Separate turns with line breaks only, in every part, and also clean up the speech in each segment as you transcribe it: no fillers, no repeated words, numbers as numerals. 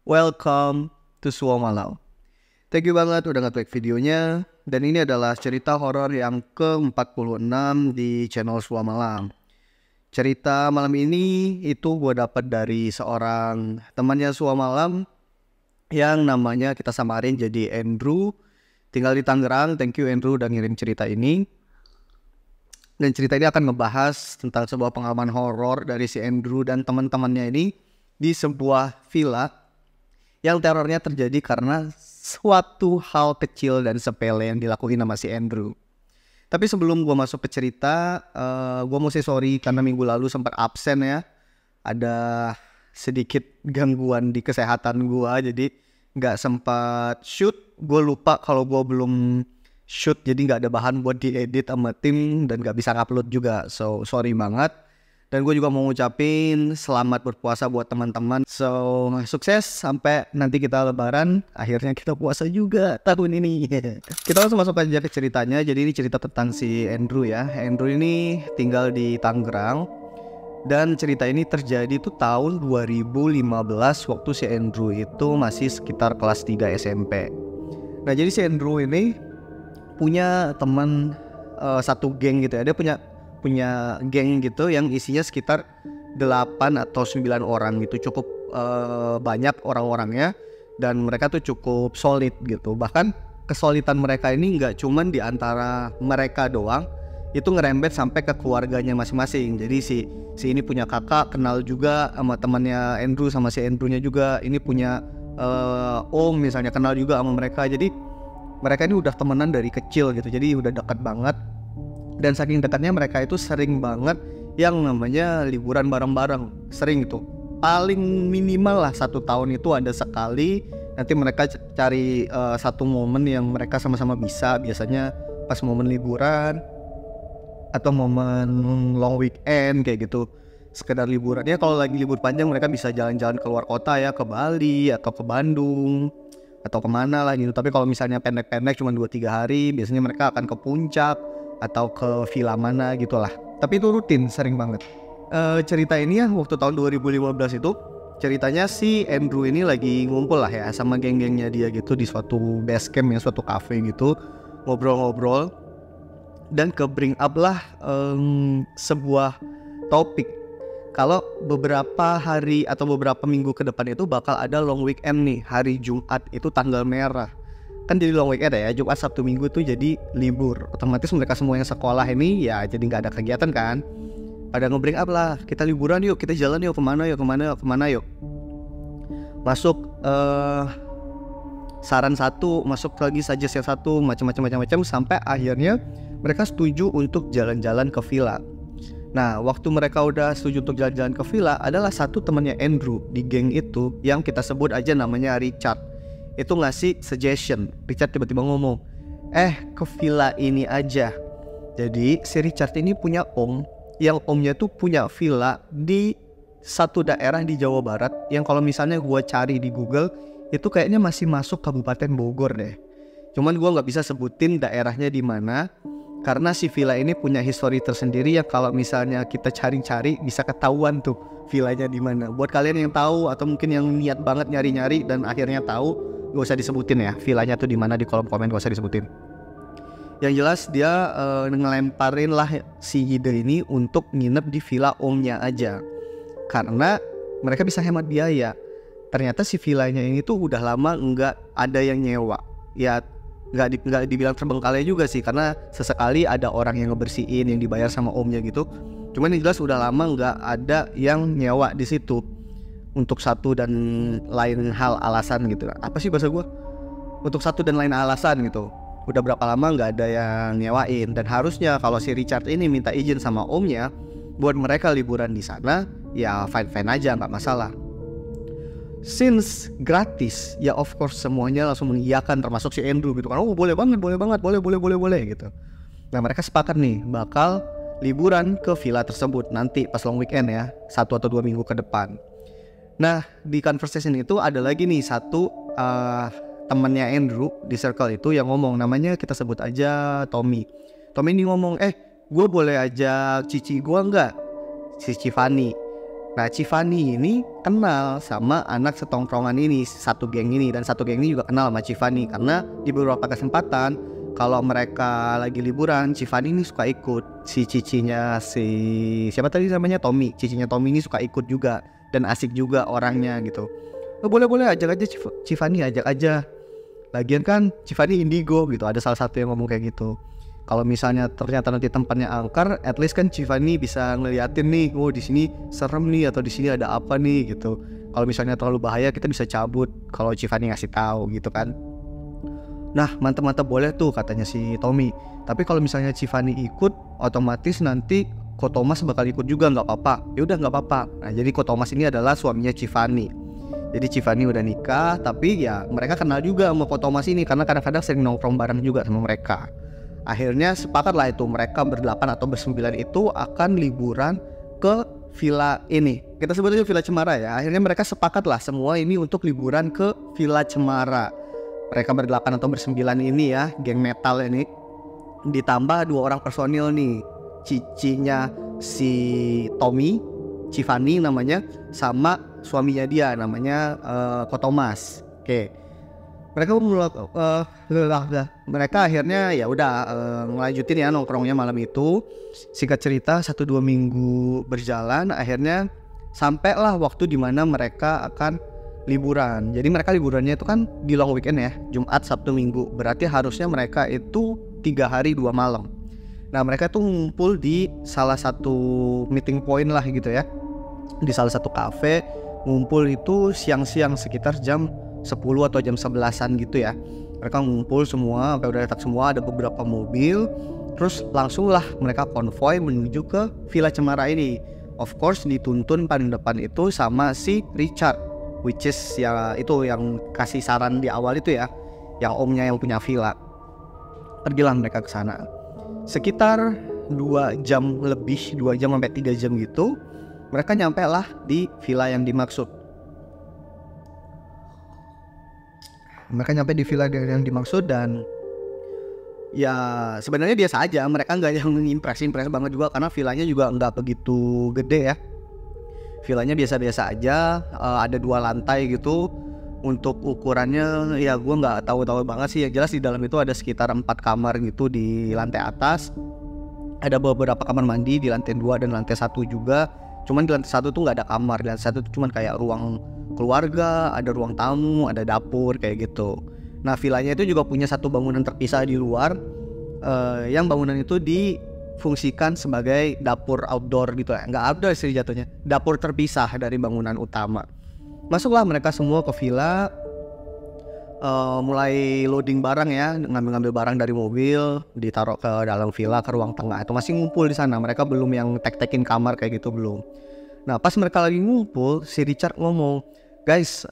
Welcome to Suomalau. Thank you banget udah nge-like videonya. Dan ini adalah cerita horor yang ke-46 di channel Suomalam. Cerita malam ini itu gue dapat dari seorang temannya Suomalam yang namanya kita samarin jadi Andrew. Tinggal di Tangerang. Thank you Andrew udah ngirim cerita ini. Dan cerita ini akan ngebahas tentang sebuah pengalaman horor dari si Andrew dan teman-temannya ini di sebuah villa yang terornya terjadi karena suatu hal kecil dan sepele yang dilakuin sama si Andrew. Tapi sebelum gue masuk ke cerita, gue mau say sorry karena minggu lalu sempat absen ya. Ada sedikit gangguan di kesehatan gue, jadi gak sempat shoot. Gue lupa kalau gue belum shoot, jadi gak ada bahan buat diedit sama tim dan gak bisa upload juga. So sorry banget. Dan gue juga mau ngucapin selamat berpuasa buat teman-teman. So sukses sampai nanti kita lebaran. Akhirnya kita puasa juga tahun ini. Kita langsung masuk aja ke ceritanya. Jadi ini cerita tentang si Andrew ya. Andrew ini tinggal di Tangerang. Dan cerita ini terjadi tuh tahun 2015 waktu si Andrew itu masih sekitar kelas 3 SMP. Nah jadi si Andrew ini punya teman satu geng gitu ya. Dia punya geng gitu yang isinya sekitar 8 atau 9 orang gitu. Cukup banyak orang-orangnya dan mereka tuh cukup solid gitu. Bahkan kesolidan mereka ini nggak cuman di antara mereka doang, itu ngerembet sampai ke keluarganya masing-masing. Jadi si ini punya kakak kenal juga sama temannya Andrew, sama si Andrew-nya juga ini punya om misalnya kenal juga sama mereka. Jadi mereka ini udah temenan dari kecil gitu. Jadi udah dekat banget. Dan saking dekatnya mereka itu sering banget yang namanya liburan bareng-bareng. Sering itu paling minimal lah 1 tahun itu ada sekali. Nanti mereka cari satu momen yang mereka sama-sama bisa. Biasanya pas momen liburan atau momen long weekend kayak gitu. Sekedar liburannya kalau lagi libur panjang mereka bisa jalan-jalan keluar kota ya, ke Bali atau ke Bandung atau kemana lah gitu. Tapi kalau misalnya pendek-pendek cuma 2-3 hari, biasanya mereka akan ke puncak atau ke villa mana gitulah. Tapi itu rutin, sering banget. Cerita ini ya waktu tahun 2015 itu ceritanya si Andrew ini lagi ngumpul lah ya sama geng-gengnya dia gitu di suatu base camp ya, suatu cafe gitu, ngobrol-ngobrol dan ke bring up lah sebuah topik kalau beberapa hari atau beberapa minggu ke depan itu bakal ada long weekend nih, hari Jumat itu tanggal merah. Kan jadi long weekend ya, Jumat Sabtu Minggu tuh jadi libur. Otomatis mereka semua yang sekolah ini ya jadi nggak ada kegiatan kan. Pada nge-bring up lah, kita liburan yuk, kita jalan yuk, kemana yuk. Masuk saran satu, masuk lagi suggest yang satu, macam-macam sampai akhirnya mereka setuju untuk jalan-jalan ke villa. Nah waktu mereka udah setuju untuk jalan-jalan ke villa, adalah satu temannya Andrew di geng itu yang kita sebut aja namanya Richard. Itu ngasih suggestion. Richard tiba-tiba ngomong, ke villa ini aja. Jadi si Richard ini punya om, yang omnya tuh punya villa di satu daerah di Jawa Barat, yang kalau misalnya gue cari di Google itu kayaknya masih masuk Kabupaten Bogor deh. Cuman gue nggak bisa sebutin daerahnya di mana karena si villa ini punya histori tersendiri yang kalau misalnya kita cari-cari bisa ketahuan tuh villanya di mana. Buat kalian yang tahu atau mungkin yang niat banget nyari-nyari dan akhirnya tahu, gak usah disebutin ya villanya tuh di mana, di kolom komen gak usah disebutin. Yang jelas dia ngelemparin lah si ide ini untuk nginep di villa omnya aja karena mereka bisa hemat biaya. Ternyata si villanya ini tuh udah lama nggak ada yang nyewa ya, nggak dibilang terbengkalai juga sih karena sesekali ada orang yang ngebersihin yang dibayar sama omnya gitu. Cuman yang jelas udah lama nggak ada yang nyewa di situ. Untuk satu dan lain hal alasan gitu. Apa sih bahasa gue? Untuk satu dan lain alasan gitu. Udah berapa lama nggak ada yang nyewain. Dan harusnya kalau si Richard ini minta izin sama omnya buat mereka liburan di sana, ya fine-fine aja, nggak masalah. Since gratis, ya of course semuanya langsung mengiyakan, termasuk si Andrew gitu kan. Oh boleh banget, boleh gitu. Nah mereka sepakat nih bakal liburan ke villa tersebut nanti pas long weekend ya, 1 atau 2 minggu ke depan. Nah di conversation itu ada lagi nih satu temannya Andrew di circle itu yang ngomong, namanya kita sebut aja Tommy. Tommy ini ngomong, gue boleh ajak cici gue nggak? Si Fanny. Nah, Chivani ini kenal sama anak setongkrongan ini, satu geng ini, dan satu geng ini juga kenal sama Chivani karena di beberapa kesempatan kalau mereka lagi liburan, Chivani ini suka ikut. Si cicinya siapa tadi namanya, Tommy. Cicinya Tommy ini suka ikut juga dan asik juga orangnya gitu. Boleh ajak aja Chivani, ajak aja. Lagian kan Chivani indigo gitu. Ada salah satu yang ngomong kayak gitu. Kalau misalnya ternyata nanti tempatnya angker, at least kan Chivani bisa ngeliatin nih, oh di sini serem nih atau di sini ada apa nih gitu. Kalau misalnya terlalu bahaya kita bisa cabut kalau Chivani ngasih tahu gitu kan. Nah, mantap-mantap boleh tuh katanya si Tommy. Tapi kalau misalnya Chivani ikut, otomatis nanti Ko Thomas bakal ikut juga, nggak apa-apa. Ya udah nggak apa-apa. Nah, jadi Ko Thomas ini adalah suaminya Chivani. Jadi Chivani udah nikah, tapi ya mereka kenal juga sama Ko Thomas ini karena kadang-kadang sering nongkrong bareng juga sama mereka. Akhirnya sepakat lah itu mereka berdelapan atau bersembilan itu akan liburan ke villa ini. Kita sebutnya Villa Cemara ya. Akhirnya mereka sepakat lah semua ini untuk liburan ke Villa Cemara. Mereka berdelapan atau bersembilan ini ya, geng metal ini. Ditambah 2 orang personil nih, cicinya si Tommy, Chivani namanya, sama suaminya dia namanya Ko Thomas. Oke. Mereka akhirnya ya udah ngelanjutin ya nongkrongnya malam itu. Singkat cerita 1-2 minggu berjalan, akhirnya sampailah waktu dimana mereka akan liburan. Jadi mereka liburannya itu kan di long weekend ya, Jumat, Sabtu, Minggu. Berarti harusnya mereka itu 3 hari 2 malam. Nah, mereka tuh ngumpul di salah satu meeting point lah gitu ya, di salah satu cafe. Ngumpul itu siang-siang sekitar jam 10 atau jam 11-an gitu ya. Mereka ngumpul semua, sampai udah datang semua, ada beberapa mobil. Terus langsung lah mereka konvoy menuju ke Villa Cemara ini. Of course dituntun paling depan itu sama si Richard, which is ya itu yang kasih saran di awal itu ya, yang omnya yang punya villa. Pergilah mereka ke sana. Sekitar 2 jam lebih, 2 jam sampai 3 jam gitu, mereka nyampe lah di villa yang dimaksud. Mereka nyampe di villa yang dimaksud dan ya sebenarnya biasa aja. Mereka nggak yang impress banget juga karena villanya juga nggak begitu gede ya. Villanya biasa-biasa aja, ada 2 lantai gitu. Untuk ukurannya ya gue nggak tahu banget sih. Yang jelas di dalam itu ada sekitar 4 kamar gitu di lantai atas. Ada beberapa kamar mandi di lantai 2 dan lantai 1 juga. Cuman di lantai 1 tuh nggak ada kamar. Di lantai 1 tuh cuman kayak ruang keluarga, ada ruang tamu, ada dapur kayak gitu. Nah, villanya itu juga punya satu bangunan terpisah di luar, yang bangunan itu difungsikan sebagai dapur outdoor gitu ya. Nggak outdoor sih jatuhnya, dapur terpisah dari bangunan utama. Masuklah mereka semua ke villa, mulai loading barang ya, ngambil barang dari mobil, ditaruh ke dalam villa, ke ruang tengah. Itu masih ngumpul di sana. Mereka belum yang tek-tekin kamar kayak gitu, belum. Nah, pas mereka lagi ngumpul, si Richard ngomong, guys,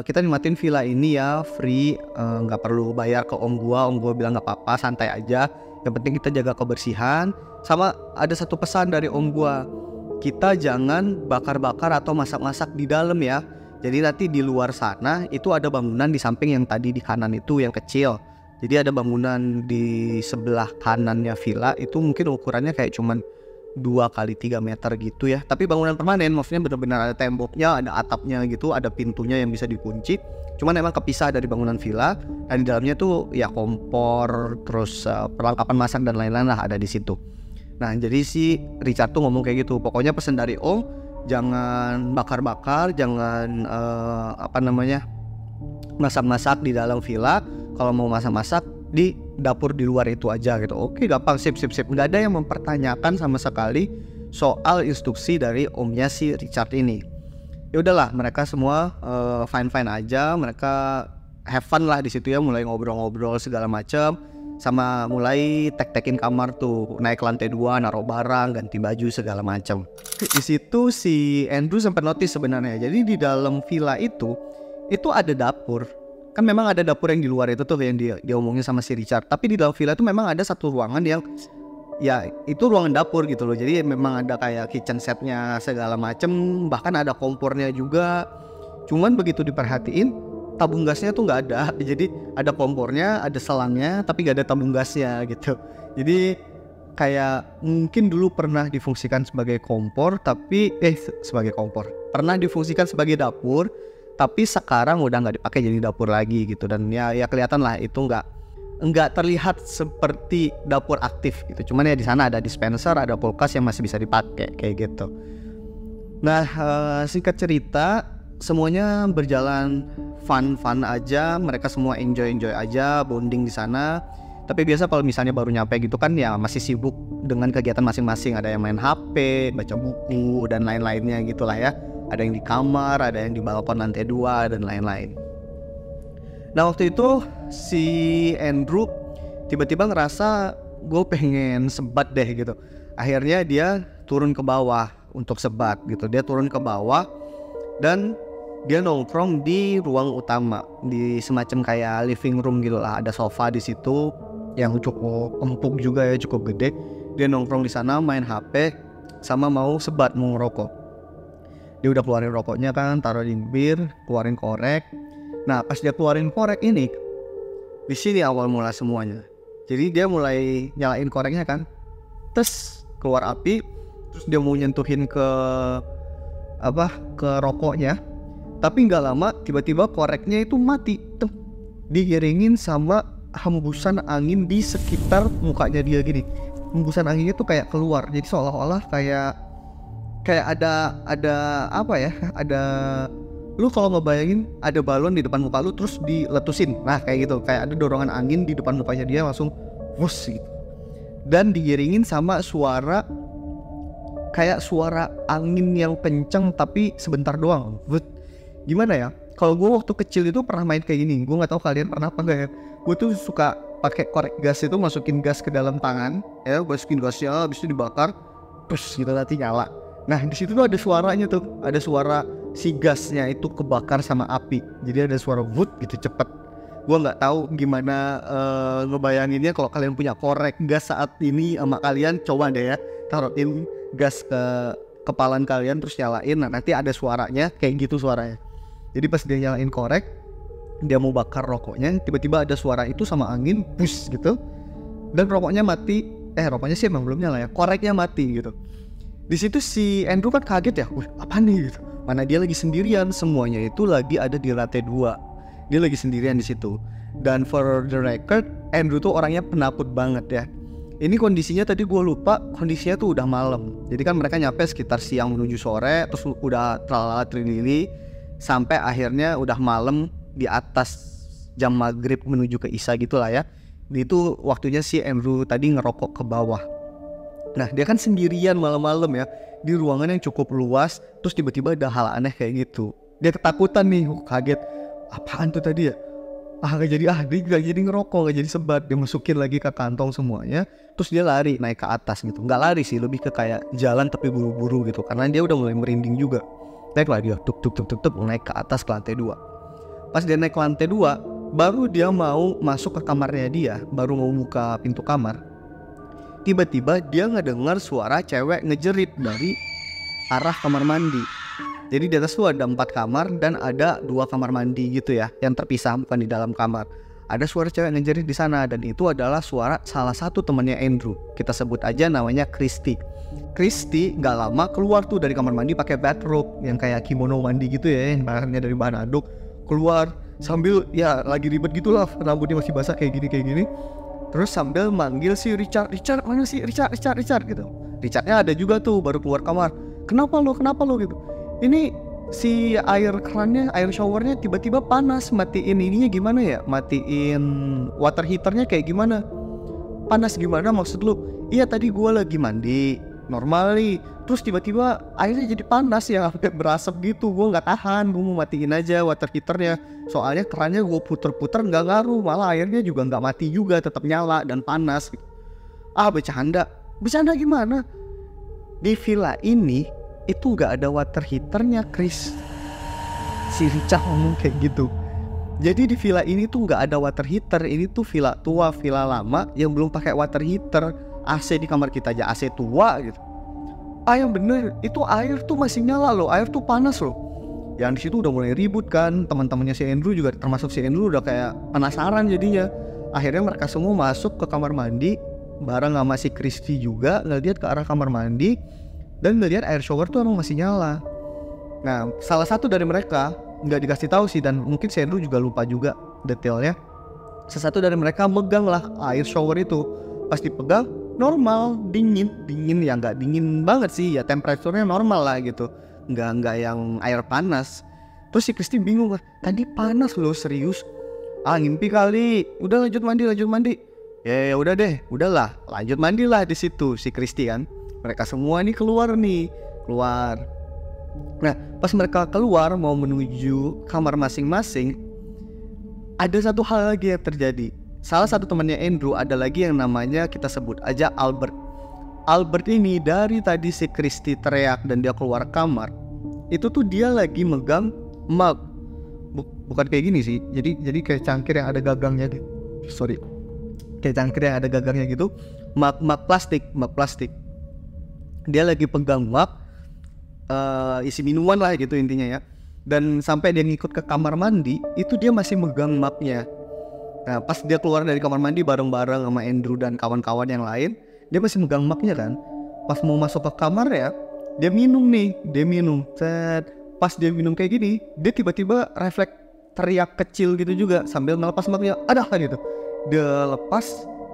kita nikmatin villa ini ya, free, nggak perlu bayar ke om gua bilang nggak apa-apa, santai aja, yang penting kita jaga kebersihan. Sama ada satu pesan dari om gua, kita jangan bakar-bakar atau masak-masak di dalam ya. Jadi nanti di luar sana itu ada bangunan di samping yang tadi di kanan itu yang kecil. Jadi ada bangunan di sebelah kanannya villa itu mungkin ukurannya kayak cuman 2x3 meter gitu ya. Tapi bangunan permanen, maksudnya benar-benar ada temboknya, ada atapnya gitu, ada pintunya yang bisa dikunci. Cuman emang kepisah dari bangunan villa. Dan di dalamnya tuh ya kompor, terus perlengkapan masak dan lain-lain lah ada di situ. Nah, jadi si Richard tuh ngomong kayak gitu. Pokoknya pesan dari om, jangan bakar-bakar, jangan masak-masak di dalam villa. Kalau mau masak-masak di dapur di luar itu aja gitu. Oke, gampang, sip. Nggak ada yang mempertanyakan sama sekali soal instruksi dari omnya si Richard ini. Ya udahlah, mereka semua fine aja. Mereka have fun lah di situ ya, mulai ngobrol-ngobrol segala macam, sama mulai tek-tekin kamar tuh, naik ke lantai 2, naruh barang, ganti baju segala macam. Di situ si Andrew sempat notice sebenarnya. Jadi di dalam villa itu ada dapur. Kan memang ada dapur yang di luar itu tuh yang diomongin sama si Richard. Tapi di dalam villa itu memang ada satu ruangan yang ya itu ruangan dapur gitu loh. Jadi memang ada kayak kitchen setnya segala macem, bahkan ada kompornya juga. Cuman begitu diperhatiin, tabung gasnya tuh nggak ada. Jadi ada kompornya, ada selangnya, tapi nggak ada tabung gasnya gitu. Jadi kayak mungkin dulu pernah difungsikan sebagai kompor, tapi sebagai kompor, pernah difungsikan sebagai dapur, tapi sekarang udah nggak dipakai jadi dapur lagi gitu. Dan ya kelihatan lah itu nggak terlihat seperti dapur aktif gitu. Cuman ya di sana ada dispenser, ada kulkas yang masih bisa dipakai kayak gitu. Nah, singkat cerita, semuanya berjalan fun aja, mereka semua enjoy aja, bonding di sana. Tapi biasa kalau misalnya baru nyampe gitu kan ya masih sibuk dengan kegiatan masing-masing. Ada yang main HP, baca buku, dan lain-lainnya gitulah ya. Ada yang di kamar, ada yang di balkon lantai 2, dan lain-lain. Nah, waktu itu si Andrew tiba-tiba ngerasa gue pengen sebat deh gitu. Akhirnya dia turun ke bawah untuk sebat gitu. Dia turun ke bawah dan dia nongkrong di ruang utama, di semacam kayak living room gitu lah. Ada sofa di situ yang cukup empuk juga ya, cukup gede. Dia nongkrong di sana, main HP, sama mau sebat, mau ngerokok. Dia udah keluarin rokoknya kan, taruh di bibir, keluarin korek. Nah, pas dia keluarin korek ini, di sini awal mula semuanya. Jadi dia mulai nyalain koreknya kan, terus keluar api, terus dia mau nyentuhin ke rokoknya. Tapi nggak lama, tiba-tiba koreknya itu mati, diiringin sama hembusan angin di sekitar mukanya dia gini. Hembusan anginnya tuh kayak keluar, jadi seolah-olah kayak ada apa ya? Lu kalau ngebayangin ada balon di depan muka lu terus diletusin, nah kayak gitu, kayak ada dorongan angin di depan mukanya dia langsung wuss gitu. Dan diiringin sama suara kayak suara angin yang kenceng tapi sebentar doang. Gimana ya? Kalau gue waktu kecil itu pernah main kayak gini. Gue nggak tahu kalian pernah apa enggak ya. Gue tuh suka pakai korek gas itu, masukin gas ke dalam tangan, ya, masukin gasnya, habis itu dibakar, terus gitu nanti nyala. Nah di situ tuh ada suaranya tuh, ada suara si gasnya itu kebakar sama api. Jadi ada suara wood gitu cepet. Gue nggak tahu gimana ngebayanginnya. Kalau kalian punya korek gas saat ini sama kalian, coba deh ya taruhin gas ke kepalan kalian terus nyalain. Nah nanti ada suaranya kayak gitu suaranya. Jadi pas dia nyalain korek, dia mau bakar rokoknya, tiba-tiba ada suara itu sama angin, push gitu, dan rokoknya mati. Rokoknya sih emang belum nyala ya, koreknya mati gitu. Di situ si Andrew kan kaget ya, apa nih gitu. Mana dia lagi sendirian, semuanya itu lagi ada di lantai 2. Dia lagi sendirian di situ. Dan for the record, Andrew tuh orangnya penakut banget ya. Ini kondisinya tadi gue lupa, kondisinya tuh udah malam. Jadi kan mereka nyampe sekitar siang menuju sore, terus udah tralala trilili, sampai akhirnya udah malam di atas jam maghrib menuju ke isya gitulah ya. Itu waktunya si Andrew tadi ngerokok ke bawah. Nah dia kan sendirian malam-malam ya, di ruangan yang cukup luas, terus tiba-tiba ada hal aneh kayak gitu. Dia ketakutan nih, kaget, apaan tuh tadi ya? Dia gak jadi ngerokok, gak jadi sebat. Dia masukin lagi ke kantong semuanya, terus dia lari naik ke atas gitu. Gak lari sih, lebih ke kayak jalan tapi buru-buru gitu, karena dia udah mulai merinding juga. Naik lah dia, tuk naik ke atas ke lantai 2. Pas dia naik ke lantai 2, baru dia mau masuk ke kamarnya dia, baru mau buka pintu kamar, tiba-tiba dia ngedengar suara cewek ngejerit dari arah kamar mandi. Jadi di atas tuh ada 4 kamar dan ada 2 kamar mandi gitu ya, yang terpisah, bukan di dalam kamar. Ada suara cewek ngejerit di sana, dan itu adalah suara salah satu temannya Andrew. Kita sebut aja namanya Christy. Christy gak lama keluar tuh dari kamar mandi pakai bathrobe yang kayak kimono mandi gitu ya, yang bahannya dari bahan aduk. Keluar sambil ya lagi ribet gitulah, rambutnya masih basah kayak gini. Terus sambil manggil si Richard, mana sih Richard gitu. Richardnya ada juga tuh, baru keluar kamar. Kenapa lo gitu. Ini si air kerannya, air showernya tiba-tiba panas. Matiin ininya gimana ya, matiin water heaternya kayak gimana. Panas gimana maksud lu? Iya tadi gue lagi mandi normal nih, terus tiba-tiba airnya jadi panas ya, sampai berasap gitu. Gue nggak tahan, gue mau matiin aja water heaternya. Soalnya kerannya gue puter-puter nggak ngaruh, malah airnya juga nggak mati juga, tetap nyala dan panas. Bercanda gimana? Di villa ini itu nggak ada water heaternya, Chris. Si Richard ngomong kayak gitu. Jadi di villa ini tuh nggak ada water heater. Ini tuh villa tua, villa lama yang belum pakai water heater. AC di kamar kita aja AC tua gitu. Yang bener, itu air tuh masih nyala loh, air tuh panas loh. Yang di situ udah mulai ribut kan, teman-temannya si Andrew juga, termasuk si Andrew udah kayak penasaran jadinya. Akhirnya mereka semua masuk ke kamar mandi, bareng sama si Christy juga ngeliat ke arah kamar mandi dan ngeliat air shower tuh emang masih nyala. Nah, salah satu dari mereka nggak dikasih tahu sih, dan mungkin si Andrew juga lupa juga detailnya. Satu dari mereka megang lah air shower itu. Pas dipegang normal, dingin ya, nggak dingin banget sih ya, temperaturnya normal lah gitu, nggak yang air panas. Terus si Christy bingung lah, tadi panas loh, serius? Ngimpi kali. Udah lanjut mandi. Ya udah deh, udahlah, lanjut mandilah di situ si Christy kan. Mereka semua nih keluar. Nah, pas mereka keluar mau menuju kamar masing-masing, ada satu hal lagi yang terjadi. Salah satu temannya Andrew, ada lagi yang namanya kita sebut aja Albert. Albert ini dari tadi si Christy teriak dan dia keluar kamar, itu tuh dia lagi megang mug. Bukan kayak gini sih. Jadi kayak cangkir yang ada gagangnya gitu. Kayak cangkir yang ada gagangnya gitu. Mug plastik. Dia lagi pegang mug, isi minuman lah gitu intinya ya. Dan sampai dia ngikut ke kamar mandi, itu dia masih megang mugnya. Nah, pas dia keluar dari kamar mandi bareng-bareng sama Andrew dan kawan-kawan yang lain, dia masih megang mugnya kan. Pas mau masuk ke kamar ya, dia minum. Set. Pas dia minum kayak gini, dia tiba-tiba refleks teriak kecil gitu juga sambil melepas mugnya. Ada gitu. Dia lepas,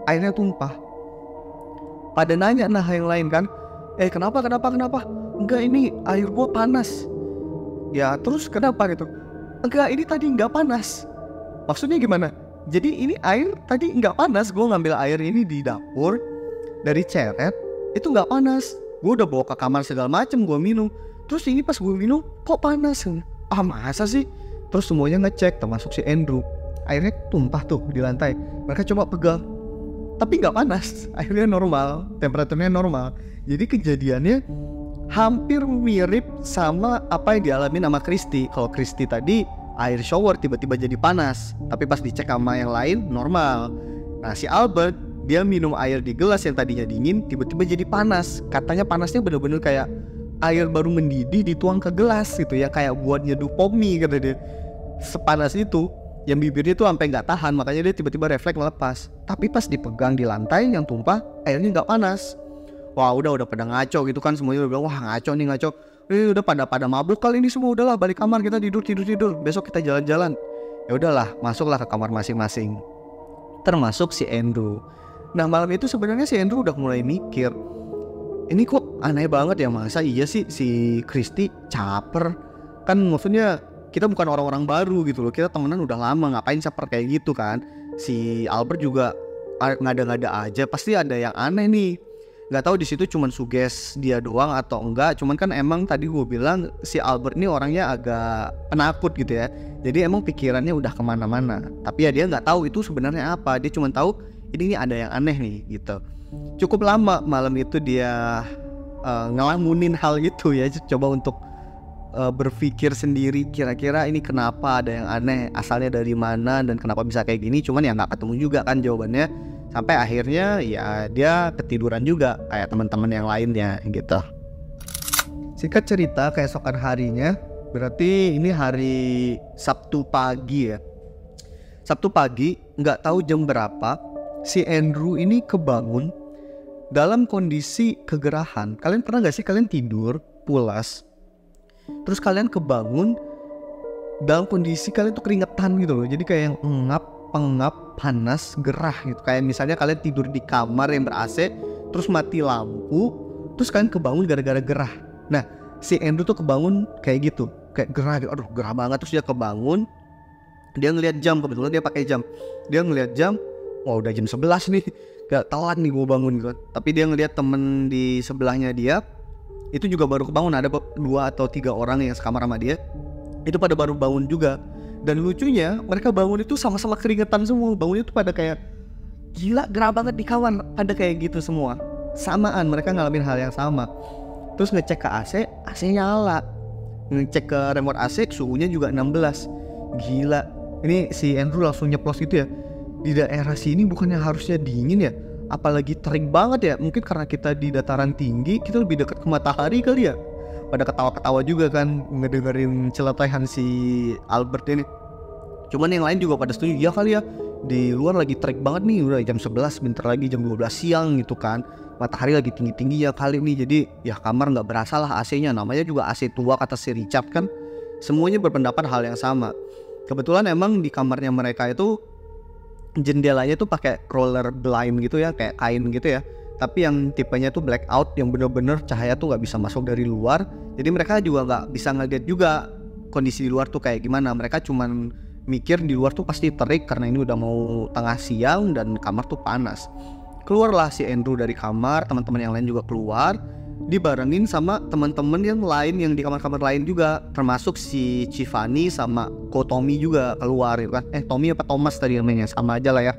airnya tumpah. Pada nanya yang lain kan, kenapa? Enggak, ini air gua panas. Ya terus kenapa gitu? Enggak, ini tadi nggak panas. Maksudnya gimana? Jadi ini air tadi nggak panas. Gue ngambil air ini di dapur dari ceret, itu nggak panas. Gue udah bawa ke kamar segala macem, gue minum. Terus ini pas gue minum kok panas? Masa sih? Terus semuanya ngecek, termasuk si Andrew. Airnya tumpah tuh di lantai. Mereka coba pegang, tapi nggak panas. Airnya normal, temperaturnya normal. Jadi kejadiannya hampir mirip sama apa yang dialami sama Christy. Kalau Christy tadi air shower tiba-tiba jadi panas, tapi pas dicek sama yang lain normal. Nah, si Albert dia minum air di gelas yang tadinya dingin tiba-tiba jadi panas. Katanya panasnya bener-bener kayak air baru mendidih dituang ke gelas gitu ya, kayak buat nyeduh pommy kata dia. Sepanas itu, yang bibirnya tuh sampai nggak tahan, makanya dia tiba-tiba refleks melepas. Tapi pas dipegang di lantai yang tumpah, airnya nggak panas. Wah, udah pada ngaco gitu kan, semuanya udah bilang wah ngaco. Udah pada mabuk kali ini semua, udahlah balik kamar, kita tidur. Besok kita jalan-jalan. Ya udahlah, masuklah ke kamar masing-masing. Termasuk si Andrew. Nah, malam itu sebenarnya si Andrew udah mulai mikir, ini kok aneh banget ya, masa iya sih si Christy caper? Kan maksudnya kita bukan orang-orang baru gitu loh, kita temenan udah lama, ngapain caper kayak gitu kan? Si Albert juga ngada-ngada aja, pasti ada yang aneh nih. Nggak tahu di situ cuman suges dia doang atau enggak. Cuman kan emang tadi gue bilang si Albert ini orangnya agak penakut gitu ya. Jadi emang pikirannya udah kemana-mana. Tapi ya dia nggak tahu itu sebenarnya apa. Dia cuma tahu ini ada yang aneh nih gitu. Cukup lama malam itu dia ngelamunin hal itu ya. Coba untuk berpikir sendiri, kira-kira ini kenapa ada yang aneh, asalnya dari mana dan kenapa bisa kayak gini. Cuman ya nggak ketemu juga kan jawabannya. Sampai akhirnya ya dia ketiduran juga kayak teman-teman yang lainnya gitu. Singkat cerita, keesokan harinya, berarti ini hari Sabtu pagi ya. Sabtu pagi, nggak tahu jam berapa, si Andrew ini kebangun dalam kondisi kegerahan. Kalian pernah gak sih kalian tidur pulas, terus kalian kebangun dalam kondisi kalian tuh keringetan gitu loh. Jadi kayak yang pengap, panas, gerah gitu. Kayak misalnya kalian tidur di kamar yang ber-AC, terus mati lampu, terus kalian kebangun gara-gara gerah. Nah, si Andrew tuh kebangun kayak gitu, kayak gerah gitu. Aduh, gerah banget. Terus dia kebangun, dia ngeliat jam, kebetulan dia pakai jam. Dia ngeliat jam, wah udah jam 11 nih, gak telat nih gue bangun gitu. Tapi dia ngeliat temen di sebelahnya dia, itu juga baru kebangun. Ada 2 atau 3 orang yang sekamar sama dia, itu pada baru bangun juga. Dan lucunya mereka bangun itu sama-sama keringetan semua. Bangunnya tuh pada kayak gila, gerah banget di kamar, pada kayak gitu semua. Samaan, mereka ngalamin hal yang sama. Terus ngecek ke AC, AC nyala. Ngecek ke remote AC, suhunya juga 16. Gila. Ini si Andrew langsung nyeplos gitu ya. Di daerah sini bukannya harusnya dingin ya, apalagi terik banget ya. Mungkin karena kita di dataran tinggi, kita lebih dekat ke matahari kali ya. Pada ketawa-ketawa juga kan ngedengerin celotehan si Albert ini. Cuman yang lain juga pada setuju, ya kali ya, di luar lagi terik banget nih, udah jam 11, bentar lagi jam 12 siang gitu kan, matahari lagi tinggi-tinggi ya kali nih. Jadi ya kamar nggak berasa lah AC-nya, namanya juga AC tua kata si Richard kan. Semuanya berpendapat hal yang sama. Kebetulan emang di kamarnya mereka itu jendelanya tuh pakai roller blind gitu ya, kayak kain gitu ya. Tapi yang tipenya tuh blackout, yang bener-bener cahaya tuh nggak bisa masuk dari luar. Jadi mereka juga nggak bisa ngeliat juga kondisi di luar tuh kayak gimana. Mereka cuman mikir di luar tuh pasti terik karena ini udah mau tengah siang dan kamar tuh panas. Keluarlah si Andrew dari kamar, teman-teman yang lain juga keluar, dibarengin sama teman-teman yang lain yang di kamar-kamar lain juga, termasuk si Chivani sama Ko Tommy juga keluar gitu kan. Tommy apa Thomas tadi namanya, sama aja lah ya.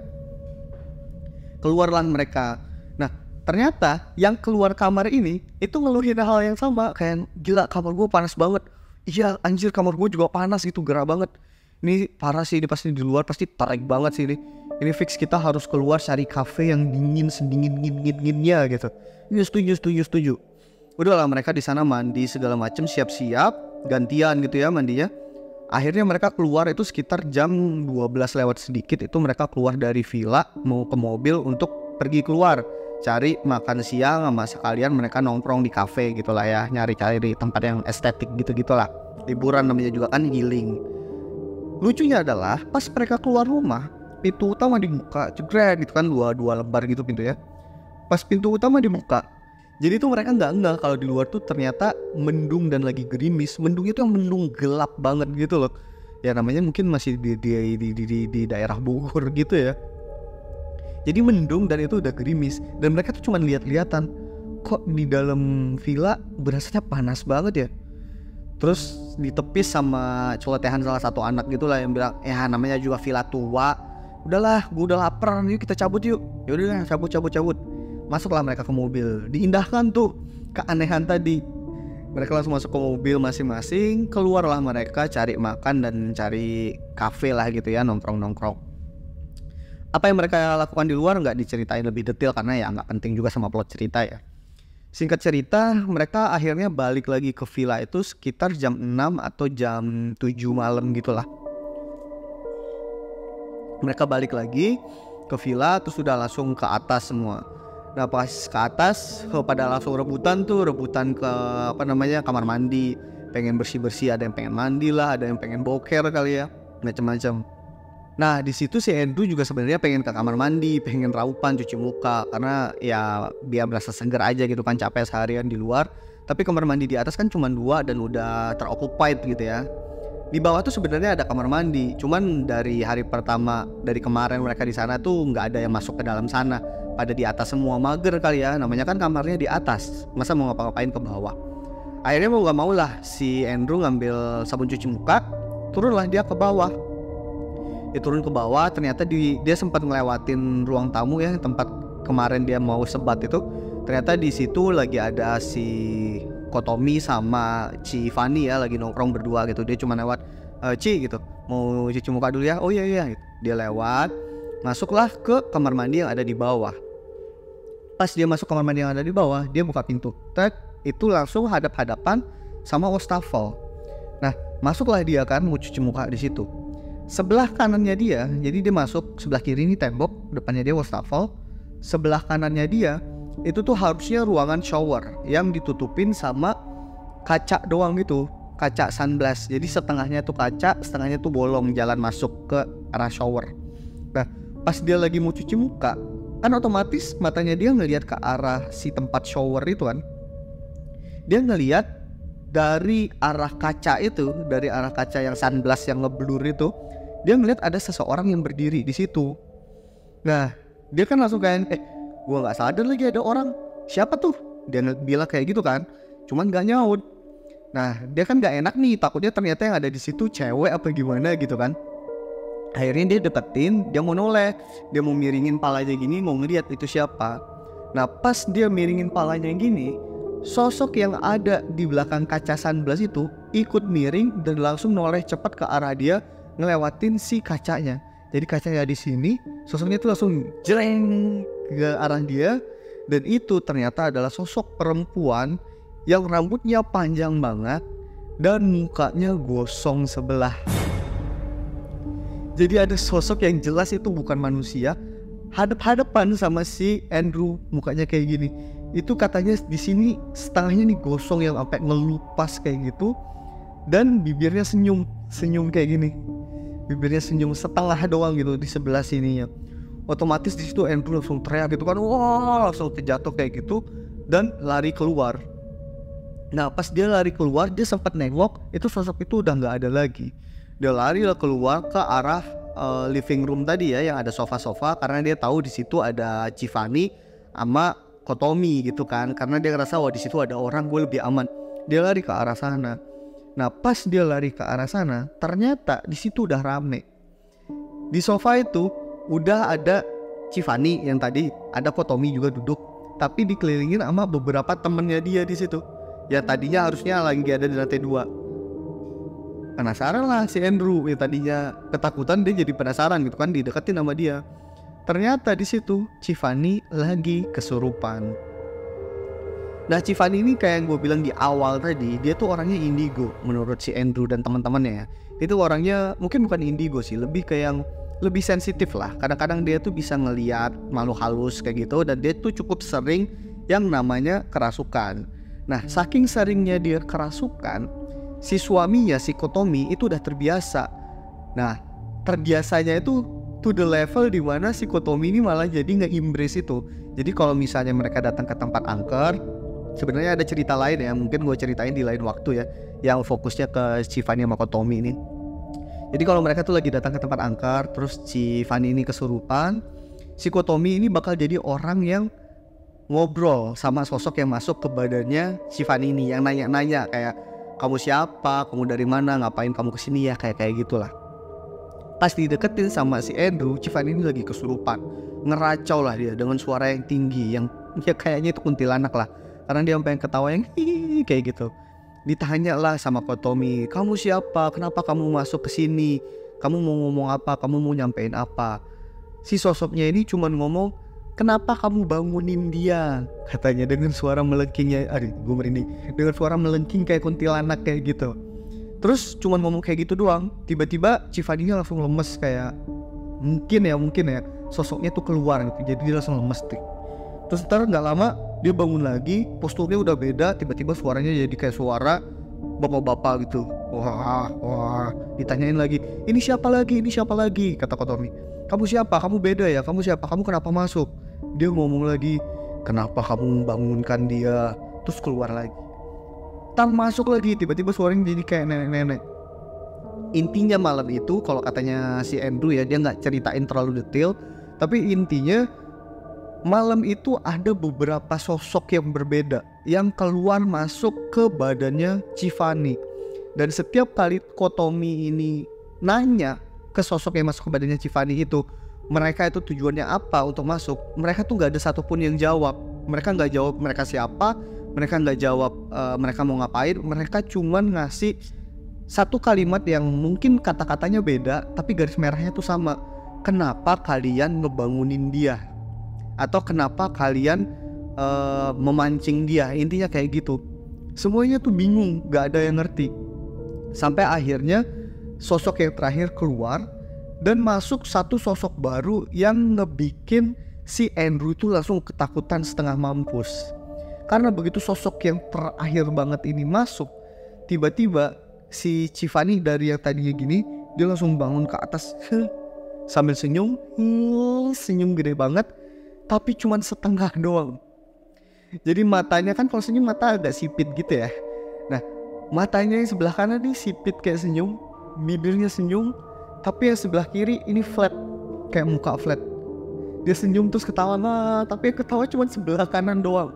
Keluarlah mereka. Nah, ternyata yang keluar kamar ini itu ngeluhin hal yang sama, kayak gila kamar gue panas banget. Iya anjir, kamar gue juga panas gitu, gerah banget. Ini parah sih, ini pasti di luar pasti tarik banget sih ini. Ini fix kita harus keluar cari cafe yang dingin, sedingin-dinginnya gitu. Ya setuju. Udahlah mereka di sana mandi segala macem, siap-siap, gantian gitu ya mandinya. Akhirnya mereka keluar itu sekitar jam 12 lewat sedikit, itu mereka keluar dari villa mau ke mobil untuk pergi keluar cari makan siang, sama sekalian mereka nongkrong di cafe gitu lah ya, nyari-cari tempat yang estetik gitu-gitulah. Liburan namanya juga kan, healing. Lucunya adalah pas mereka keluar rumah, pintu utama dibuka, jegret gitu kan, dua lembar gitu pintu ya. Pas pintu utama dibuka, jadi tuh mereka nggak kalau di luar tuh ternyata mendung dan lagi gerimis. Mendungnya tuh yang mendung gelap banget gitu loh. Ya namanya mungkin masih di daerah Bogor gitu ya. Jadi mendung dan itu udah gerimis, dan mereka tuh cuma lihat-lihatan. Kok di dalam villa berasanya panas banget ya. Terus ditepis sama celotehan salah satu anak gitulah yang bilang, ya namanya juga villa tua. Udahlah, gue udah lapar, yuk kita cabut yuk. Yaudah cabut. Masuklah mereka ke mobil. Diindahkan tuh keanehan tadi. Mereka langsung masuk ke mobil masing-masing. Keluarlah mereka cari makan dan cari kafe lah gitu ya, nongkrong-nongkrong. Apa yang mereka lakukan di luar nggak diceritain lebih detail karena ya nggak penting juga sama plot cerita ya. Singkat cerita, mereka akhirnya balik lagi ke villa itu sekitar jam 6 atau jam 7 malam gitulah. Mereka balik lagi ke villa terus udah langsung ke atas semua. Nah pas ke atas pada langsung rebutan ke kamar mandi, pengen bersih-bersih, ada yang pengen mandi lah, ada yang pengen boker kali ya, macam-macam. Nah di situ si Andrew juga sebenarnya pengen ke kamar mandi, pengen raupan, cuci muka, karena ya biar merasa seger aja gitu kan, capek seharian di luar. Tapi kamar mandi di atas kan cuma 2 dan udah teroccupied gitu ya. Di bawah tuh sebenarnya ada kamar mandi, cuman dari hari pertama dari kemarin mereka di sana tuh nggak ada yang masuk ke dalam sana, pada di atas semua, mager kali ya, namanya kan kamarnya di atas, masa mau ngapa-ngapain ke bawah. Akhirnya mau gak mau lah si Andrew ngambil sabun cuci muka, turunlah dia ke bawah. Dia turun ke bawah, ternyata dia sempat ngelewatin ruang tamu ya, tempat kemarin dia mau sebat itu. Ternyata di situ lagi ada si Kotomi sama Chivani ya, lagi nongkrong berdua gitu. Dia cuma lewat, Ci gitu, mau cuci muka dulu ya. Oh iya gitu. Dia lewat, masuklah ke kamar mandi yang ada di bawah. Pas dia masuk kamar mandi yang ada di bawah, dia buka pintu, itu langsung hadap-hadapan sama wastafel. Nah masuklah dia kan mau cuci muka di situ. Sebelah kanannya dia, jadi dia masuk sebelah kiri ini tembok, depannya dia wastafel. Sebelah kanannya dia itu tuh harusnya ruangan shower yang ditutupin sama kaca doang gitu, kaca sunblack. Jadi setengahnya tuh kaca, setengahnya tuh bolong jalan masuk ke arah shower. Nah pas dia lagi mau cuci muka, kan otomatis matanya dia ngelihat ke arah si tempat shower itu kan. Dia ngelihat dari arah kaca itu, dari arah kaca yang sunblack yang ngeblur itu, dia ngeliat ada seseorang yang berdiri di situ. Nah, dia kan langsung kayak, gua nggak sadar lagi ada orang. Siapa tuh? Dia bilang kayak gitu kan, cuman nggak nyaut. Nah, dia kan nggak enak nih, takutnya ternyata yang ada di situ cewek apa gimana gitu kan. Akhirnya dia deketin, dia mau noleh, dia mau miringin palanya gini, mau ngeliat itu siapa. Nah, pas dia miringin palanya gini, sosok yang ada di belakang kaca sunblack itu ikut miring dan langsung noleh cepat ke arah dia, ngelewatin si kacanya. Jadi kacanya di sini, sosoknya itu langsung jreng ke arah dia, dan itu ternyata adalah sosok perempuan yang rambutnya panjang banget dan mukanya gosong sebelah. Jadi ada sosok yang jelas itu bukan manusia, hadap-hadapan sama si Andrew, mukanya kayak gini. Itu katanya di sini setengahnya nih gosong yang sampai ngelupas kayak gitu, dan bibirnya senyum kayak gini. Bibirnya senyum setengah doang gitu di sebelah sininya. Otomatis di situ Andrew langsung teriak gitu kan, wah, langsung terjatuh kayak gitu dan lari keluar. Nah pas dia lari keluar, dia sempat nengok, itu sosok itu udah nggak ada lagi. Dia lari keluar ke arah living room tadi ya, yang ada sofa-sofa, karena dia tahu di situ ada Giovanni sama Kotomi gitu kan, karena dia ngerasa wah di situ ada orang, gue lebih aman. Dia lari ke arah sana. Nah pas dia lari ke arah sana, ternyata di situ udah rame. Di sofa itu udah ada Giovanni yang tadi, ada Kotomi juga duduk, tapi dikelilingin sama beberapa temennya dia di situ. Ya tadinya harusnya lagi ada di lantai 2. Penasaran lah si Andrew, yang tadinya ketakutan dia jadi penasaran gitu kan, dideketin sama dia. Ternyata di situ Giovanni lagi kesurupan. Nah Giovanni ini kayak yang gue bilang di awal tadi, dia tuh orangnya indigo menurut si Andrew dan teman-temannya ya. Itu orangnya mungkin bukan indigo sih, lebih kayak yang lebih sensitif lah. Kadang-kadang dia tuh bisa ngelihat makhluk halus kayak gitu, dan dia tuh cukup sering yang namanya kerasukan. Nah saking seringnya dia kerasukan, si suaminya, si Kotomi itu udah terbiasa. Nah terbiasanya itu to the level dimana si Kotomi ini malah jadi nge-embrace itu. Jadi kalau misalnya mereka datang ke tempat angker, sebenarnya ada cerita lain ya, mungkin gue ceritain di lain waktu ya, yang fokusnya ke Giovanni sama Kotomi ini. Jadi kalau mereka tuh lagi datang ke tempat angker, terus Giovanni ini kesurupan, si Kotomi ini bakal jadi orang yang ngobrol sama sosok yang masuk ke badannya Giovanni ini, yang nanya-nanya kayak, kamu siapa, kamu dari mana, ngapain kamu kesini ya, kayak gitulah. Pas dideketin sama si Andrew, Giovanni ini lagi kesurupan, ngeracau lah dia dengan suara yang tinggi, yang ya kayaknya itu kuntilanak lah, karena dia sampai ketawa yang hihihi kayak gitu. Ditanya lah sama Kotomi, kamu siapa, kenapa kamu masuk ke sini, kamu mau ngomong apa, kamu mau nyampein apa. Si sosoknya ini cuman ngomong, kenapa kamu bangunin dia, katanya dengan suara melengkingnya, aduh gue merinding, dengan suara melengking kayak kuntilanak kayak gitu. Terus cuman ngomong kayak gitu doang, tiba-tiba Giovanni langsung lemes, kayak mungkin ya sosoknya tuh keluar gitu, jadi dia langsung lemes tuh. Terus ntar gak lama dia bangun lagi, posturnya udah beda, tiba-tiba suaranya jadi kayak suara bapak-bapak gitu. Wah, ditanyain lagi, ini siapa lagi, kata Kotomi. Kamu siapa, kamu beda ya, kamu siapa, kamu kenapa masuk? Dia ngomong lagi, kenapa kamu membangunkan dia, terus keluar lagi. Ntar masuk lagi, tiba-tiba suaranya jadi kayak nenek-nenek. Intinya malam itu, kalau katanya si Andrew ya, dia gak ceritain terlalu detail, tapi intinya malam itu ada beberapa sosok yang berbeda yang keluar masuk ke badannya Giovanni. Dan setiap kali Kotomi ini nanya ke sosok yang masuk ke badannya Giovanni itu, mereka itu tujuannya apa untuk masuk, mereka tuh gak ada satupun yang jawab. Mereka gak jawab mereka siapa, mereka gak jawab mereka mau ngapain. Mereka cuman ngasih satu kalimat yang mungkin kata-katanya beda, tapi garis merahnya tuh sama. Kenapa kalian ngebangunin dia? Atau kenapa kalian memancing dia, intinya kayak gitu. Semuanya tuh bingung, gak ada yang ngerti. Sampai akhirnya sosok yang terakhir keluar, dan masuk satu sosok baru yang ngebikin si Andrew itu langsung ketakutan setengah mampus. Karena begitu sosok yang terakhir banget ini masuk, tiba-tiba si Giovanni dari yang tadinya gini, dia langsung bangun ke atas sambil senyum, senyum gede banget, tapi cuman setengah doang. Jadi matanya kan kalau senyum mata agak sipit gitu ya. Nah matanya yang sebelah kanan nih sipit kayak senyum, bibirnya senyum, tapi yang sebelah kiri ini flat, kayak muka flat. Dia senyum terus ketawa, nah tapi ketawa cuman sebelah kanan doang.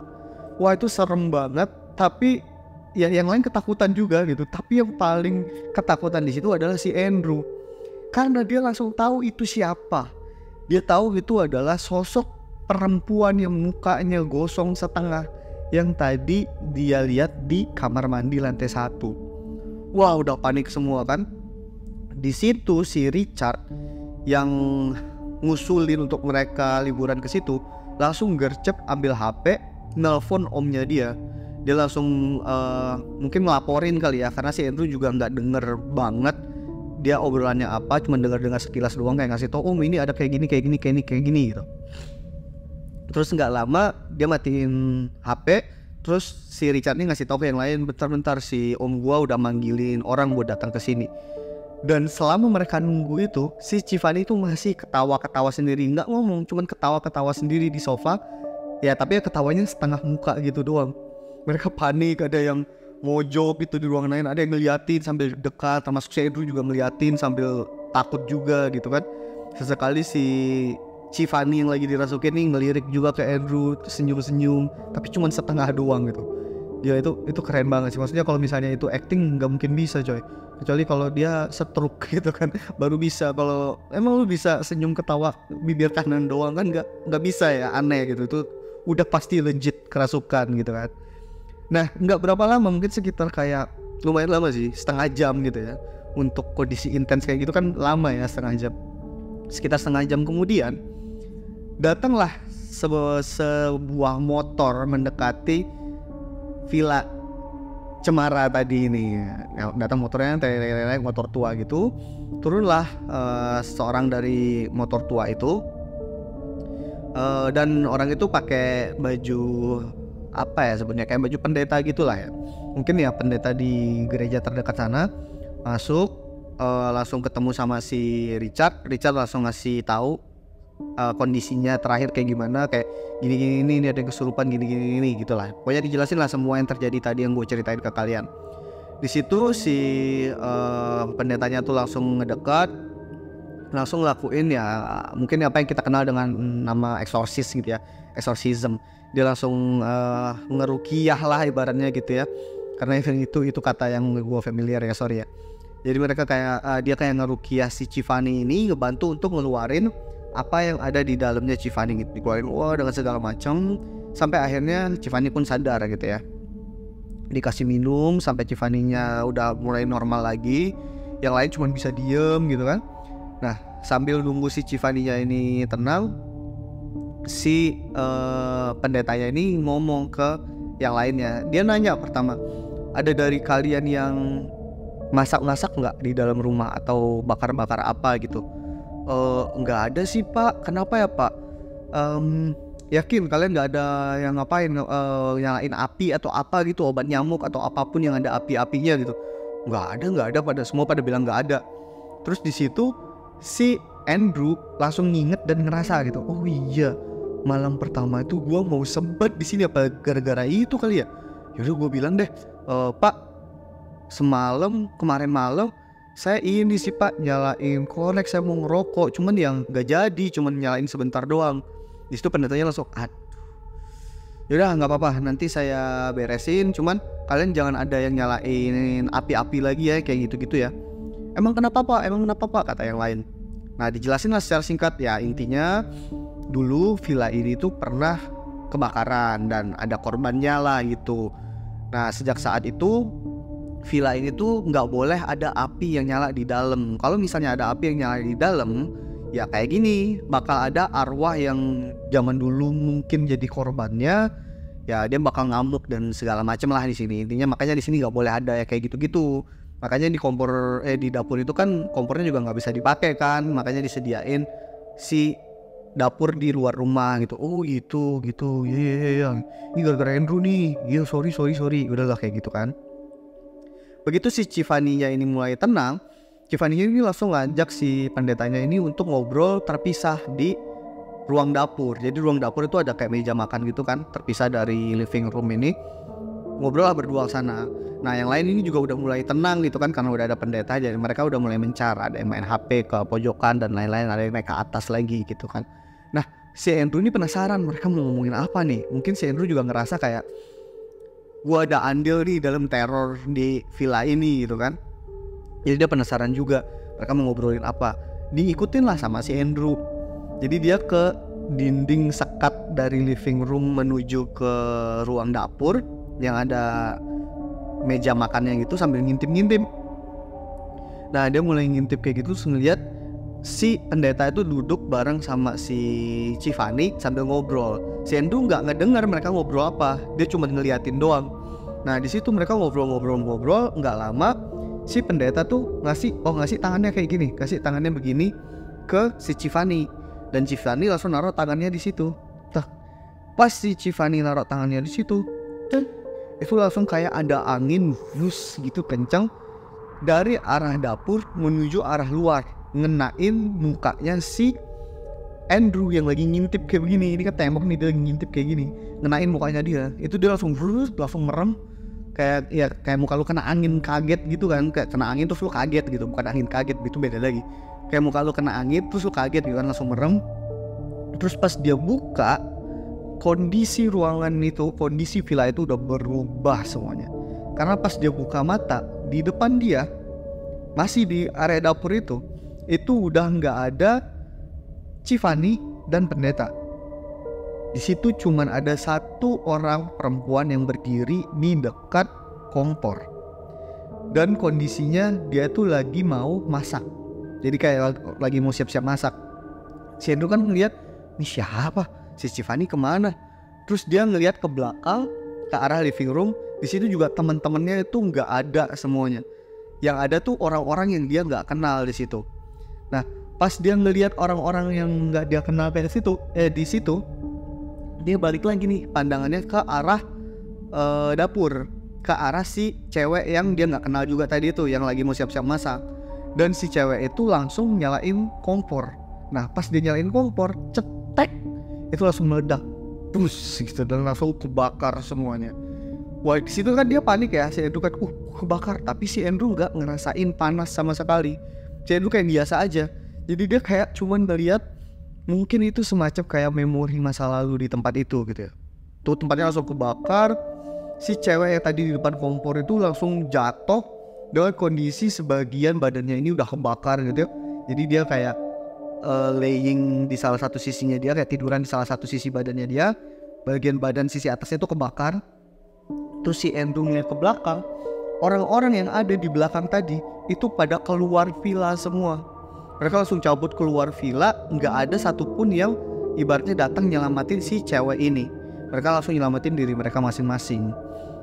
Wah itu serem banget. Tapi ya yang lain ketakutan juga gitu. Tapi yang paling ketakutan di situ adalah si Andrew, karena dia langsung tahu itu siapa. Dia tahu itu adalah sosok perempuan yang mukanya gosong setengah yang tadi dia lihat di kamar mandi lantai 1. Wah udah panik semua kan. Di situ si Richard yang ngusulin untuk mereka liburan ke situ langsung gercep ambil HP, nelpon omnya dia. Dia langsung mungkin ngelaporin kali ya, karena si Andrew juga nggak denger banget dia obrolannya apa, cuma dengar sekilas doang, kayak ngasih tau, ini ada kayak gini gitu. Terus nggak lama dia matiin HP, terus si Richard ini ngasih tau ke yang lain, bentar si om gua udah manggilin orang buat datang ke sini. Dan selama mereka nunggu itu, si Tiffany itu masih ketawa-ketawa sendiri, nggak ngomong, cuman ketawa-ketawa sendiri di sofa. Ya tapi ya ketawanya setengah muka gitu doang. Mereka panik, ada yang mojok gitu di ruangan lain, ada yang ngeliatin sambil dekat, termasuk si Andrew juga ngeliatin sambil takut juga gitu kan. Sesekali si Tiffany yang lagi dirasukin nih ngelirik juga ke Andrew, senyum-senyum, tapi cuma setengah doang gitu. Ya itu keren banget sih, maksudnya kalau misalnya itu acting nggak mungkin bisa coy, kecuali kalau dia stroke gitu kan baru bisa. Kalau emang lu bisa senyum ketawa bibir kanan doang kan nggak bisa ya, aneh gitu. Itu udah pasti legit kerasukan gitu kan. Nah nggak berapa lama, mungkin sekitar kayak lumayan lama sih, setengah jam gitu ya. Untuk kondisi intens kayak gitu kan lama ya, setengah jam. Sekitar setengah jam kemudian datanglah sebuah motor mendekati Villa Cemara tadi ini. Datang motornya motor tua gitu. Turunlah seorang dari motor tua itu, dan orang itu pakai baju apa ya sebenarnya, kayak baju pendeta gitulah ya, mungkin ya pendeta di gereja terdekat sana. Masuk, langsung ketemu sama si Richard langsung ngasih tahu kondisinya terakhir kayak gimana, kayak gini ini ada yang kesurupan gini gitulah. Pokoknya dijelasin lah semua yang terjadi tadi yang gue ceritain ke kalian. Di situ si pendetanya tuh langsung ngedekat, langsung lakuin ya mungkin apa yang kita kenal dengan nama eksorsis gitu ya, exorcism. Dia langsung ngerukiah lah ibaratnya gitu ya, karena itu kata yang gue familiar ya, sorry ya. Jadi mereka kayak dia kayak ngerukiah si Tiffany ini, ngebantu untuk ngeluarin apa yang ada di dalamnya Tiffany gitu, dikeluarin dengan segala macam, sampai akhirnya Tiffany pun sadar gitu ya. Dikasih minum sampai Tiffany-nya udah mulai normal lagi, yang lain cuma bisa diem gitu kan. Nah sambil nunggu si Tiffany-nya ini tenang, si pendetanya ini ngomong ke yang lainnya. Dia nanya pertama, ada dari kalian yang masak-masak nggak di dalam rumah atau bakar-bakar apa gitu? Nggak ada sih pak. Kenapa ya pak? Yakin kalian nggak ada yang ngapain, nyalain api atau apa gitu, obat nyamuk atau apapun yang ada api-apinya gitu? Nggak ada, semua pada bilang nggak ada. Terus di situ si Andrew langsung nginget dan ngerasa gitu, oh iya, malam pertama itu gue mau sempet di sini, apa gara-gara itu kali ya? Yaudah gue bilang deh, pak, kemarin malam saya ini sih pak nyalain korek, saya mau ngerokok, cuman yang nggak jadi, cuman nyalain sebentar doang. Di situ pendetanya langsung, yaudah nggak apa-apa, nanti saya beresin, cuman kalian jangan ada yang nyalain api-api lagi ya, kayak gitu-gitu ya. Emang kenapa pak? Kata yang lain. Nah dijelasin lah secara singkat ya, intinya dulu villa ini tuh pernah kebakaran dan ada korbannya lah gitu. Nah sejak saat itu villa ini tuh nggak boleh ada api yang nyala di dalam. Kalau misalnya ada api yang nyala di dalam, ya kayak gini, bakal ada arwah yang zaman dulu mungkin jadi korbannya, ya dia bakal ngamuk dan segala macem lah di sini. Intinya makanya di sini nggak boleh ada ya kayak gitu-gitu. Makanya di dapur itu kan kompornya juga nggak bisa dipakai kan, makanya disediain si dapur di luar rumah gitu. Oh gitu, iya. Ini gara-gara Andrew nih. Iya sorry. Udahlah kayak gitu kan. Begitu si Tiffany-nya ini mulai tenang, Tiffany ini langsung ngajak si pendetanya ini untuk ngobrol terpisah di ruang dapur. Jadi ruang dapur itu ada kayak meja makan gitu kan, terpisah dari living room ini. Ngobrol lah berdua sana. Nah yang lain ini juga udah mulai tenang gitu kan, karena udah ada pendeta, jadi mereka udah mulai mencar. Ada yang main HP ke pojokan dan lain-lain, ada yang naik ke atas lagi gitu kan. Nah si Andrew ini penasaran mereka mau ngomongin apa nih. Mungkin si Andrew juga ngerasa kayak, gua ada andil nih dalam teror di villa ini gitu kan. Jadi dia penasaran juga mereka mau ngobrolin apa. Diikutin lah sama si Andrew. Jadi dia ke dinding sekat dari living room menuju ke ruang dapur yang ada meja makannya gitu, sambil ngintip-ngintip. Nah dia mulai ngintip kayak gitu, ngeliat si pendeta itu duduk bareng sama si Tiffany sambil ngobrol. Si Andrew nggak ngedengar mereka ngobrol apa, dia cuma ngeliatin doang. Nah di situ mereka ngobrol, nggak lama si pendeta tuh ngasih tangannya kayak gini, kasih tangannya begini ke si Tiffany, dan Tiffany langsung naruh tangannya di situ. Pas si Tiffany naruh tangannya di situ, itu langsung kayak ada angin vus gitu kencang dari arah dapur menuju arah luar, ngenain mukanya si Andrew yang lagi ngintip kayak begini. Ini kan tembok nih, dia lagi ngintip kayak gini, ngenain mukanya dia. Itu dia langsung merem, kayak muka lu kena angin kaget gitu kan, kayak kena angin terus lu kaget gitu, bukan angin kaget gitu, beda lagi. Kayak muka lu kena angin terus lu kaget gitu kan, langsung merem. Terus pas dia buka, kondisi ruangan itu, kondisi villa itu udah berubah semuanya. Karena pas dia buka mata, di depan dia masih di area dapur itu udah nggak ada Tiffany dan pendeta. Di situ cuman ada satu orang perempuan yang berdiri di dekat kompor, dan kondisinya dia tuh lagi mau masak. Jadi kayak lagi mau siap-siap masak. Si Andrew kan ngeliat, ini siapa? Si Tiffany kemana? Terus dia ngeliat ke belakang, ke arah living room. Di situ juga teman-temannya itu nggak ada semuanya. Yang ada tuh orang-orang yang dia nggak kenal di situ. Nah, pas dia ngeliat orang-orang yang nggak dia kenal di situ, dia balik lagi nih pandangannya ke arah dapur, ke arah si cewek yang dia nggak kenal juga tadi itu, yang lagi mau siap-siap masak. Dan si cewek itu langsung nyalain kompor. Nah, pas dia nyalain kompor, cetek, itu langsung meledak, bus gitu, dan langsung kebakar semuanya. Wah, di situ kan dia panik ya, si Andrew kan kebakar, tapi si Andrew nggak ngerasain panas sama sekali. Si Andrew kayak biasa aja. Jadi dia kayak cuman ngeliat, mungkin itu semacam kayak memori masa lalu di tempat itu gitu ya. Tuh tempatnya langsung kebakar. Si cewek yang tadi di depan kompor itu langsung jatuh dengan kondisi sebagian badannya ini udah kebakar gitu ya. Jadi dia kayak laying di salah satu sisinya, dia kayak tiduran di salah satu sisi badannya dia. Bagian badan sisi atasnya itu kebakar. Terus si Andrew ngeliat ke belakang, orang-orang yang ada di belakang tadi itu pada keluar villa semua. Mereka langsung cabut keluar villa, nggak ada satupun yang ibaratnya datang nyelamatin si cewek ini. Mereka langsung nyelamatin diri mereka masing-masing.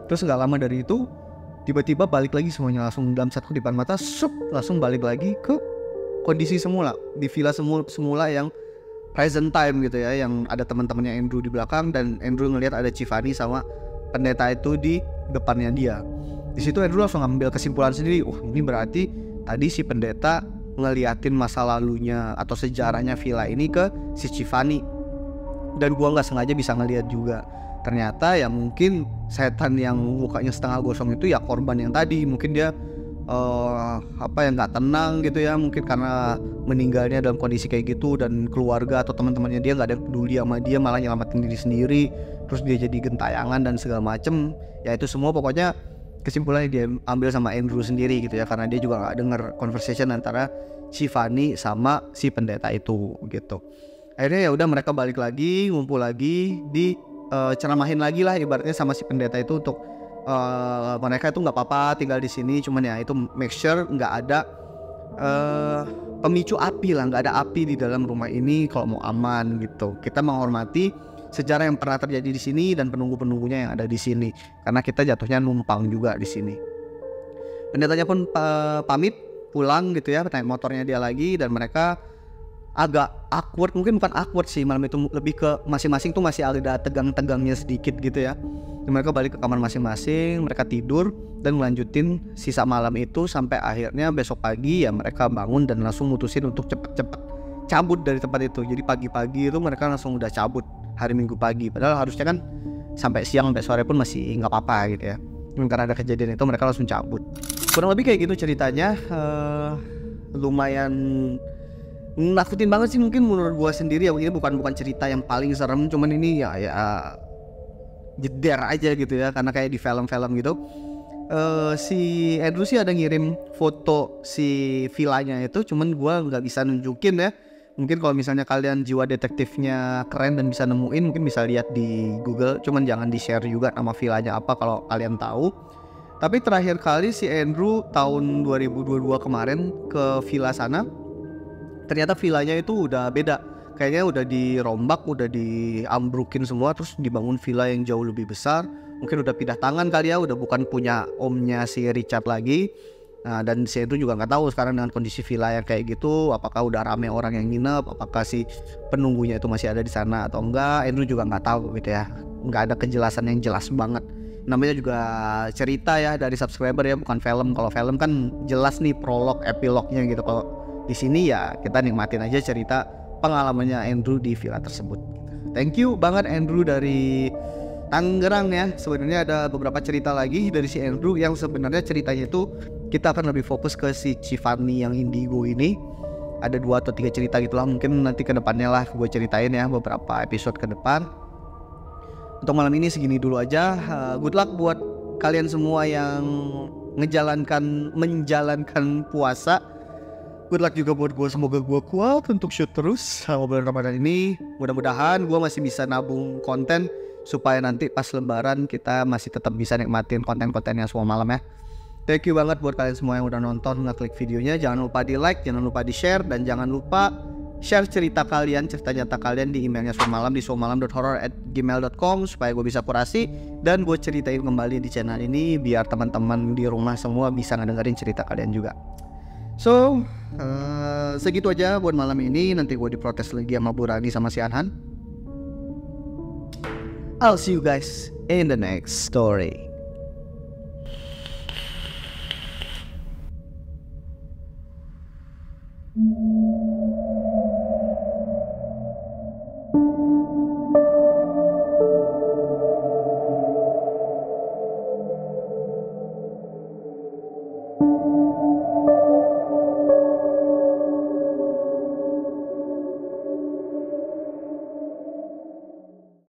Terus nggak lama dari itu, tiba-tiba balik lagi semuanya, langsung dalam satu kedipan mata, langsung balik lagi ke kondisi semula di villa semula yang present time gitu ya, yang ada teman-temannya Andrew di belakang, dan Andrew ngelihat ada Tiffany sama pendeta itu di depannya dia. Di situ Andrew langsung ngambil kesimpulan sendiri, ini berarti tadi si pendeta ngeliatin masa lalunya atau sejarahnya villa ini ke si Tiffany, dan gua nggak sengaja bisa ngeliat juga. Ternyata ya mungkin setan yang mukanya setengah gosong itu ya korban yang tadi. Mungkin dia yang nggak tenang gitu ya, mungkin karena meninggalnya dalam kondisi kayak gitu, dan keluarga atau teman-temannya dia nggak ada yang peduli sama dia, malah nyelamatin diri sendiri, terus dia jadi gentayangan dan segala macem. Ya itu semua pokoknya kesimpulannya dia ambil sama Andrew sendiri gitu ya, karena dia juga nggak denger conversation antara Tiffany sama si pendeta itu gitu. Akhirnya ya udah, mereka balik lagi, ngumpul lagi, di ceramahin lagi lah ibaratnya sama si pendeta itu untuk mereka itu nggak apa-apa tinggal di sini, cuman ya itu make sure nggak ada pemicu api lah, nggak ada api di dalam rumah ini kalau mau aman gitu. Kita menghormati sejarah yang pernah terjadi di sini dan penunggu-penunggunya yang ada di sini, karena kita jatuhnya numpang juga di sini. Pendetanya pun pamit pulang gitu ya, naik motornya dia lagi, dan mereka agak awkward, mungkin bukan awkward sih, malam itu lebih ke masing-masing tuh masih ada tegang-tegangnya sedikit gitu ya. Dan mereka balik ke kamar masing-masing, mereka tidur dan melanjutin sisa malam itu sampai akhirnya besok pagi ya mereka bangun dan langsung mutusin untuk cepet-cepet cabut dari tempat itu. Jadi pagi-pagi itu mereka langsung udah cabut hari Minggu pagi, padahal harusnya kan sampai siang sampai sore pun masih nggak apa-apa gitu ya. Karena ada kejadian itu mereka langsung cabut. Kurang lebih kayak gitu ceritanya. Lumayan nakutin banget sih mungkin menurut gua sendiri ya. Ini bukan cerita yang paling serem, cuman ini ya jeder aja gitu ya, karena kayak di film-film gitu. Si Andrew sih ada ngirim foto si villanya itu, cuman gua nggak bisa nunjukin ya. Mungkin kalau misalnya kalian jiwa detektifnya keren dan bisa nemuin, mungkin bisa lihat di Google, cuman jangan di share juga nama villanya apa kalau kalian tahu. Tapi terakhir kali si Andrew tahun 2022 kemarin ke villa sana, ternyata villanya itu udah beda. Kayaknya udah dirombak, udah diambrukin semua, terus dibangun villa yang jauh lebih besar. Mungkin udah pindah tangan kali ya, udah bukan punya omnya si Richard lagi. Nah, dan si Andrew juga nggak tahu sekarang dengan kondisi villa yang kayak gitu, apakah udah rame orang yang nginep, apakah si penunggunya itu masih ada di sana atau enggak. Andrew juga nggak tahu gitu ya, nggak ada kejelasan yang jelas banget. Namanya juga cerita ya dari subscriber ya, bukan film. Kalau film kan jelas nih prolog, epilognya gitu. Kalau di sini ya kita nikmatin aja cerita pengalamannya Andrew di villa tersebut. Thank you banget Andrew dari Tangerang ya. Sebenarnya ada beberapa cerita lagi dari si Andrew yang sebenarnya ceritanya itu kita akan lebih fokus ke si Cifani yang indigo ini. Ada 2 atau 3 cerita gitulah, mungkin nanti ke depannya lah gue ceritain ya beberapa episode ke depan. Untuk malam ini segini dulu aja. Good luck buat kalian semua yang menjalankan puasa. Good luck juga buat gue, semoga gue kuat untuk shoot terus sama bulan Ramadan ini. Mudah-mudahan gue masih bisa nabung konten supaya nanti pas lebaran kita masih tetap bisa nikmatin konten-kontennya semua malam ya. Thank you banget buat kalian semua yang udah nonton, ngeklik videonya. Jangan lupa di like, jangan lupa di share, dan jangan lupa share cerita nyata kalian di emailnya Suamalam di suamalam.horror@gmail.com supaya gue bisa kurasi dan gue ceritain kembali di channel ini biar teman-teman di rumah semua bisa ngedengerin cerita kalian juga. So, segitu aja buat malam ini. Nanti gue diprotes lagi sama Bu Rani sama si Anhan. I'll see you guys in the next story.
Thank you.